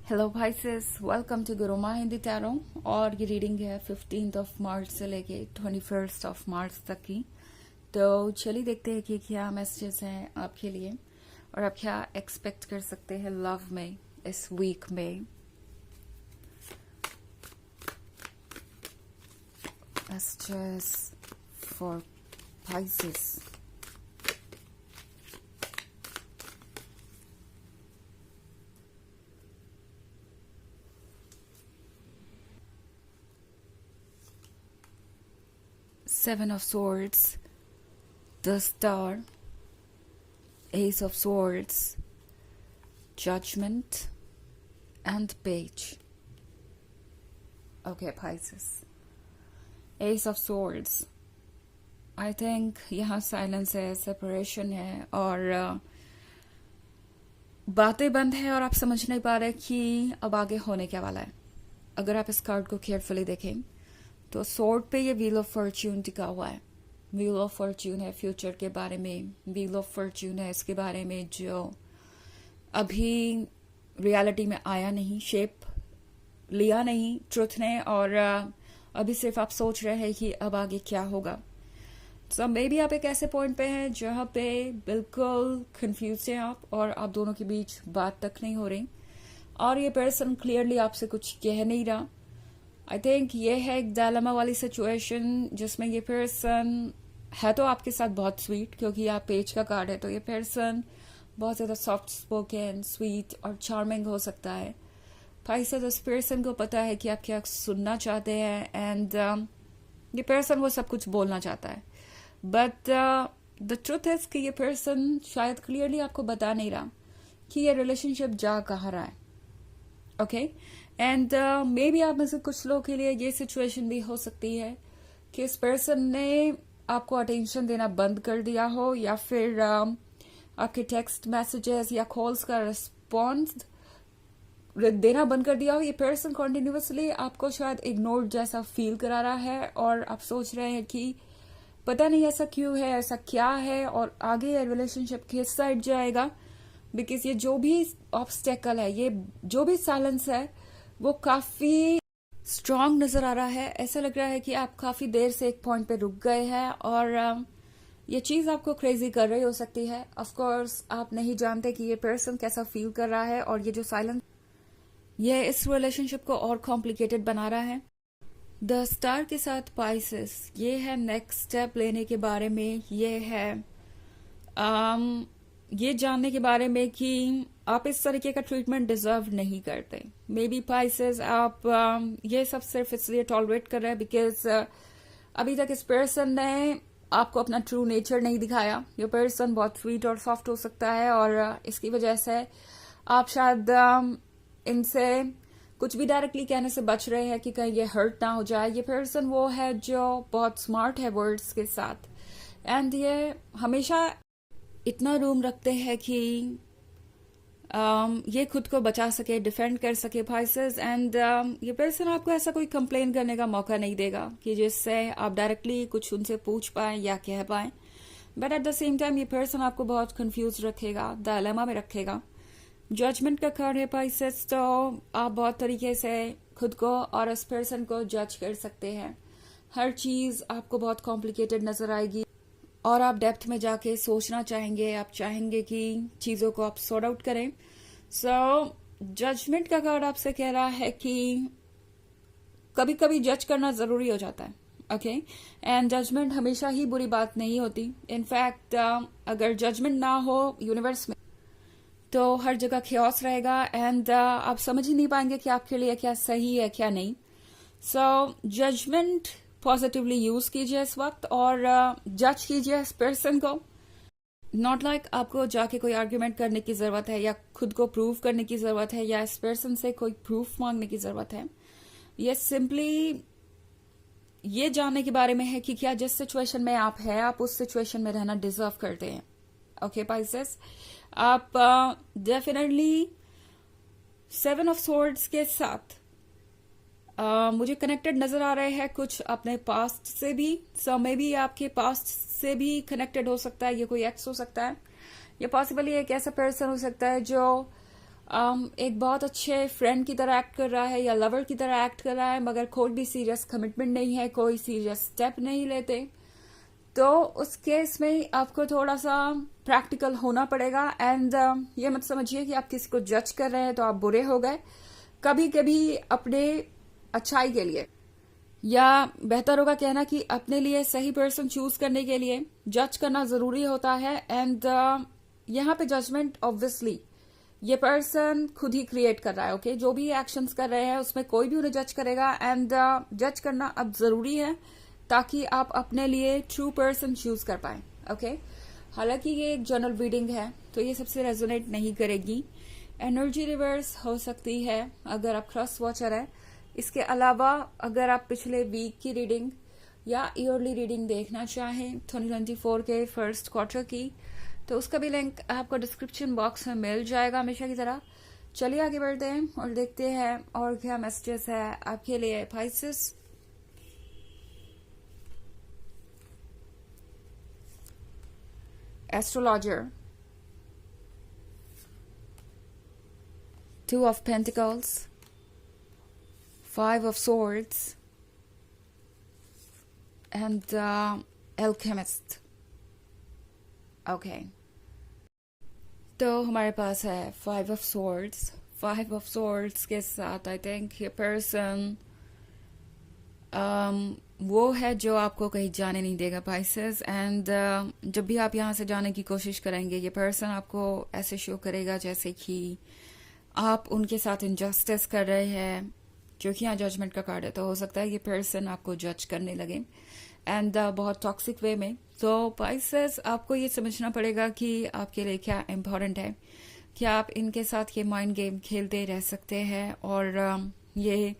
Hello भाई सिस, welcome to गुरुमा Hindi tarot. और ये रीडिंग है 15th ऑफ मार्च से लेके 21st ऑफ मार्च तक की। तो चलिए देखते हैं कि क्या मैसेजेस हैं आपके लिए और आप क्या एक्सपेक्ट कर सकते हैं लव में इस वीक में। Messages for Pisces। Seven of Swords, the Star, Ace of Swords, Judgment, and Page. Okay, Pisces. Ace of Swords. I think यहाँ साइलेंस है, सेपरेशन है और बातें बंद है और आप समझ नहीं पा रहे कि अब आगे होने क्या वाला है। अगर आप इस कार्ड को केयरफुली देखें तो सोर्ड पे ये व्हील ऑफ फॉर्च्यून टिका हुआ है। व्हील ऑफ फॉर्च्यून है फ्यूचर के बारे में, व्हील ऑफ फॉर्च्यून है इसके बारे में जो अभी रियलिटी में आया नहीं, शेप लिया नहीं ट्रुथ ने, और अभी सिर्फ आप सोच रहे हैं कि अब आगे क्या होगा। सो मे बी आप एक ऐसे पॉइंट पे हैं जहाँ पे बिल्कुल कंफ्यूज हैं आप और आप दोनों के बीच बात तक नहीं हो रही और ये पर्सन क्लियरली आपसे कुछ कह नहीं रहा। आई थिंक ये है एक डायलेमा वाली सिचुएशन जिसमें ये पर्सन है तो आपके साथ बहुत स्वीट, क्योंकि आप पेज का कार्ड है तो ये पर्सन बहुत ज़्यादा सॉफ्ट स्पोकन, स्वीट और चार्मिंग हो सकता है। Pisces, इस पर्सन को पता है कि आप क्या सुनना चाहते हैं एंड ये पर्सन वो सब कुछ बोलना चाहता है, बट द ट्रुथ इज कि ये पर्सन शायद क्लियरली आपको बता नहीं रहा कि ये रिलेशनशिप जा कहाँ रहा है। ओके, एंड मे बी आप में से कुछ लोगों के लिए ये सिचुएशन भी हो सकती है कि इस पर्सन ने आपको अटेंशन देना बंद कर दिया हो या फिर आपके टेक्स्ट मैसेजेस या कॉल्स का रिस्पॉन्स देना बंद कर दिया हो। ये पर्सन कॉन्टिन्यूसली आपको शायद इग्नोर्ड जैसा फील करा रहा है और आप सोच रहे हैं कि पता नहीं ऐसा क्यों है, ऐसा क्या है और आगे ये रिलेशनशिप किस साइड जाएगा। बिकॉज ये जो भी ऑब्स्टेकल है, ये जो भी साइलेंस है वो काफी स्ट्रांग नजर आ रहा है। ऐसा लग रहा है कि आप काफी देर से एक पॉइंट पे रुक गए हैं और ये चीज आपको क्रेजी कर रही हो सकती है। ऑफ कोर्स आप नहीं जानते कि ये पर्सन कैसा फील कर रहा है और ये जो साइलेंस ये इस रिलेशनशिप को और कॉम्प्लिकेटेड बना रहा है। द स्टार के साथ पाइसेस, ये है नेक्स्ट स्टेप लेने के बारे में, ये है ये जानने के बारे में कि आप इस तरीके का ट्रीटमेंट डिजर्व नहीं करते। मे बी पाइसेस आप ये सब सिर्फ इसलिए टॉलरेट कर रहे हैं बिकॉज अभी तक इस पर्सन ने आपको अपना ट्रू नेचर नहीं दिखाया। ये पर्सन बहुत स्वीट और सॉफ्ट हो सकता है और इसकी वजह से आप शायद इनसे कुछ भी डायरेक्टली कहने से बच रहे हैं कि कहीं ये हर्ट ना हो जाए। ये पर्सन वो है जो बहुत स्मार्ट है वर्ड्स के साथ एंड ये हमेशा इतना रूम रखते हैं कि ये खुद को बचा सके, डिफेंड कर सके Pisces, एंड ये पर्सन आपको ऐसा कोई कंप्लेन करने का मौका नहीं देगा कि जिससे आप डायरेक्टली कुछ उनसे पूछ पाए या कह पाए। But at the same time ये पर्सन आपको बहुत कंफ्यूज रखेगा, डायलेमा में रखेगा। जजमेंट का कार्ड है Pisces, तो आप बहुत तरीके से खुद को और इस पर्सन को जज कर सकते हैं। हर चीज आपको बहुत कॉम्प्लिकेटेड नजर आएगी और आप डेप्थ में जाके सोचना चाहेंगे, आप चाहेंगे कि चीजों को आप सॉर्ट आउट करें। सो जजमेंट का कार्ड आपसे कह रहा है कि कभी कभी जज करना जरूरी हो जाता है। ओके, एंड जजमेंट हमेशा ही बुरी बात नहीं होती। इनफैक्ट अगर जजमेंट ना हो यूनिवर्स में तो हर जगह खेओस रहेगा एंड आप समझ ही नहीं पाएंगे कि आपके लिए क्या सही है क्या नहीं। सो जजमेंट पॉजिटिवली यूज कीजिए इस वक्त और जज कीजिए इस पर्सन को। नॉट लाइक आपको जाके कोई आर्ग्यूमेंट करने की जरूरत है या खुद को प्रूव करने की जरूरत है या इस पर्सन से कोई प्रूफ मांगने की जरूरत है। ये सिंपली ये जानने के बारे में है कि क्या जिस सिचुएशन में आप हैं आप उस सिचुएशन में रहना डिजर्व करते हैं। ओके Pisces, आप डेफिनेटली सेवन ऑफ सोर्ड्स के साथ मुझे कनेक्टेड नजर आ रहे हैं कुछ अपने पास्ट से भी। सो मे बी आपके पास्ट से भी कनेक्टेड हो सकता है, ये कोई एक्स हो सकता है, ये पॉसिबली एक ऐसा पर्सन हो सकता है जो एक बहुत अच्छे फ्रेंड की तरह एक्ट कर रहा है या लवर की तरह एक्ट कर रहा है, मगर कोई भी सीरियस कमिटमेंट नहीं है, कोई सीरियस स्टेप नहीं लेते। तो उस केस में आपको थोड़ा सा प्रैक्टिकल होना पड़ेगा। एंड ये मत समझिए कि आप किसी को जज कर रहे हैं तो आप बुरे हो गए। कभी कभी अपने अच्छाई के लिए, या बेहतर होगा कहना कि अपने लिए सही पर्सन चूज करने के लिए जज करना जरूरी होता है। एंड यहाँ पे जजमेंट ऑब्वियसली ये पर्सन खुद ही क्रिएट कर रहा है। ओके, जो भी एक्शंस कर रहे हैं उसमें कोई भी उन्हें जज करेगा। एंड जज करना अब जरूरी है ताकि आप अपने लिए ट्रू पर्सन चूज कर पाए। ओके, हालांकि ये एक जनरल रीडिंग है तो ये सबसे रेजोनेट नहीं करेगी। एनर्जी रिवर्स हो सकती है अगर आप क्रॉस वॉचर है। इसके अलावा अगर आप पिछले वीक की रीडिंग या ईयरली रीडिंग देखना चाहें 2024 के फर्स्ट क्वार्टर की, तो उसका भी लिंक आपको डिस्क्रिप्शन बॉक्स में मिल जाएगा हमेशा की तरह। चलिए आगे बढ़ते हैं और देखते हैं और क्या मैसेजेस है आपके लिए Pisces. Astrologer, 2 of Pentacles, 5 of Swords, and Alchemist. Okay, तो हमारे पास है 5 of Swords। 5 of Swords के साथ आई थिंक ये पर्सन वो है जो आपको कहीं जाने नहीं देगा पाइसेस। एंड जब भी आप यहाँ से जाने की कोशिश करेंगे ये पर्सन आपको ऐसे शो करेगा जैसे कि आप उनके साथ इनजस्टिस कर रहे हैं, जो कि यहाँ जजमेंट का कार्ड है। तो हो सकता है ये पर्सन आपको जज करने लगे एंड बहुत टॉक्सिक वे में। तो पाइसेस आपको ये समझना पड़ेगा कि आपके लिए क्या इम्पोर्टेंट है, क्या आप इनके साथ ये माइंड गेम खेलते रह सकते हैं और ये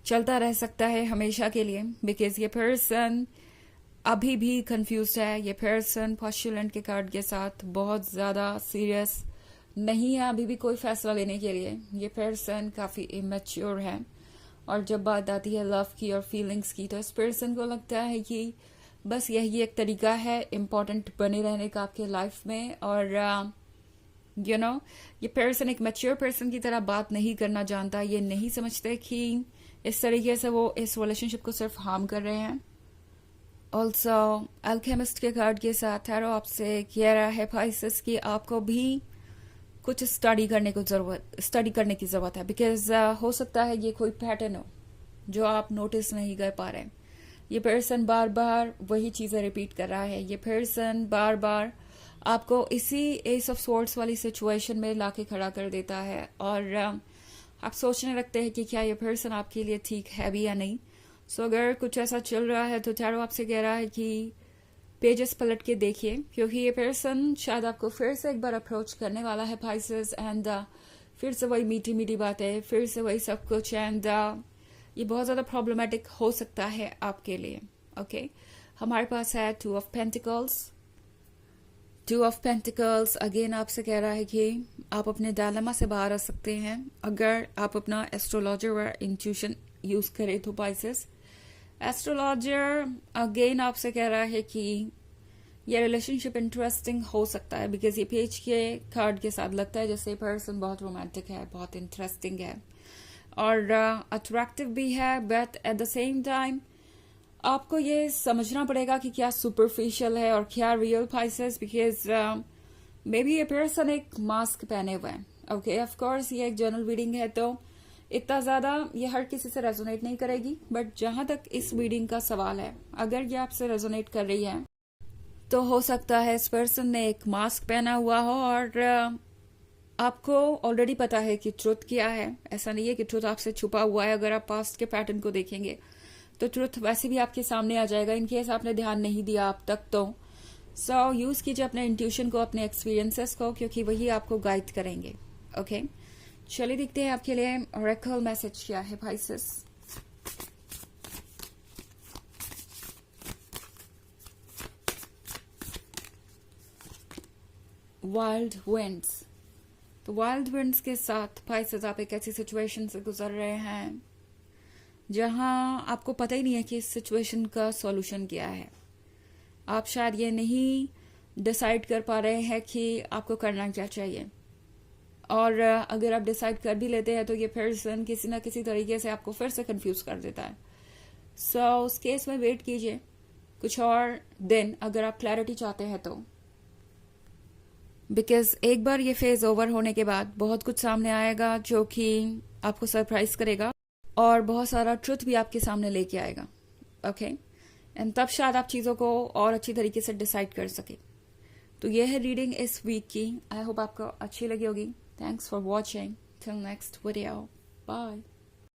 चलता रह सकता है हमेशा के लिए, बिकॉज ये पर्सन अभी भी कंफ्यूज है। ये पर्सन पोस्टुलेंट के कार्ड के साथ बहुत ज्यादा सीरियस नहीं है अभी भी कोई फैसला लेने के लिए। ये पर्सन काफी इमेच्योर है और जब बात आती है लव की और फीलिंग्स की तो इस पर्सन को लगता है कि बस यही एक तरीका है इम्पोर्टेंट बने रहने का आपके लाइफ में। और ये पर्सन एक मैच्योर पर्सन की तरह बात नहीं करना जानता। ये नहीं समझते कि इस तरीके से वो इस रिलेशनशिप को सिर्फ हार्म कर रहे हैं। ऑल्सो अल्केमिस्ट के कार्ड के साथ टैरो आपसे कह रहा है पाइसेस कि आपको भी कुछ स्टडी करने की जरूरत है, बिकॉज हो सकता है ये कोई पैटर्न हो जो आप नोटिस नहीं कर पा रहे। ये पर्सन बार बार वही चीजें रिपीट कर रहा है। ये पर्सन बार बार आपको इसी एस ऑफ स्वॉर्ड्स वाली सिचुएशन में लाके खड़ा कर देता है और आप सोचने लगते हैं कि क्या ये पर्सन आपके लिए ठीक है भी या नहीं। सो अगर कुछ ऐसा चल रहा है तो टैरो आपसे कह रहा है कि पेजेस पलट के देखिए, क्योंकि ये पर्सन शायद आपको फिर से एक बार अप्रोच करने वाला है पाइसेस। एंड फिर से वही मीठी मीठी बातें, फिर से वही सब कुछ। एंड ये बहुत ज्यादा प्रॉब्लमेटिक हो सकता है आपके लिए। ओके, हमारे पास है 2 of Pentacles। 2 of Pentacles again आपसे कह रहा है कि आप अपने डायलेमा से बाहर आ सकते हैं अगर आप अपना एस्ट्रोलॉजर और इंट्यूशन यूज करें तो पाइसेस। एस्ट्रोलॉजर अगेन आपसे कह रहा है कि ये रिलेशनशिप इंटरेस्टिंग हो सकता है, बिकॉज ये पेज के कार्ड के साथ लगता है जैसे पर्सन बहुत रोमांटिक है, बहुत इंटरेस्टिंग है और अट्रैक्टिव भी है। But at the same time आपको ये समझना पड़ेगा कि क्या सुपरफिशियल है और क्या real Pisces, because may be ये पर्सन एक मास्क पहने हुए हैं। ओके, ऑफ कोर्स ये एक जर्नल रीडिंग है तो इतना ज्यादा ये हर किसी से रेजोनेट नहीं करेगी। बट जहां तक इस रीडिंग का सवाल है, अगर ये आपसे रेजोनेट कर रही है तो हो सकता है इस पर्सन ने एक मास्क पहना हुआ हो और आपको ऑलरेडी पता है कि ट्रुथ क्या है। ऐसा नहीं है कि ट्रुथ आपसे छुपा हुआ है। अगर आप पास्ट के पैटर्न को देखेंगे तो ट्रुथ वैसे भी आपके सामने आ जाएगा, इनकेस आपने ध्यान नहीं दिया अब तक तो। सो यूज कीजिए अपने इंट्यूशन को, अपने एक्सपीरियंसेस को, क्योंकि वही आपको गाइड करेंगे। ओके, चलिए देखते हैं आपके लिए ऑरेकल मैसेज क्या है पाइसेस। Wild winds. तो वाइल्ड विंड्स के साथ पाइसेस आप एक ऐसी सिचुएशन से गुजर रहे हैं जहां आपको पता ही नहीं है कि इस सिचुएशन का सॉल्यूशन क्या है। आप शायद ये नहीं डिसाइड कर पा रहे हैं कि आपको करना क्या चाहिए। और अगर आप डिसाइड कर भी लेते हैं तो ये पर्सन किसी ना किसी तरीके से आपको फिर से कंफ्यूज कर देता है. सो उस केस में वेट कीजिए कुछ और दिन अगर आप क्लैरिटी चाहते हैं तो, बिकॉज एक बार ये फेज ओवर होने के बाद बहुत कुछ सामने आएगा जो कि आपको सरप्राइज करेगा और बहुत सारा ट्रुथ भी आपके सामने लेके आएगा. ओके एंड तब शायद आप चीज़ों को और अच्छी तरीके से डिसाइड कर सके. तो ये है रीडिंग इस वीक की. आई होप आपको अच्छी लगी होगी. Thanks for watching. Till next video. Bye.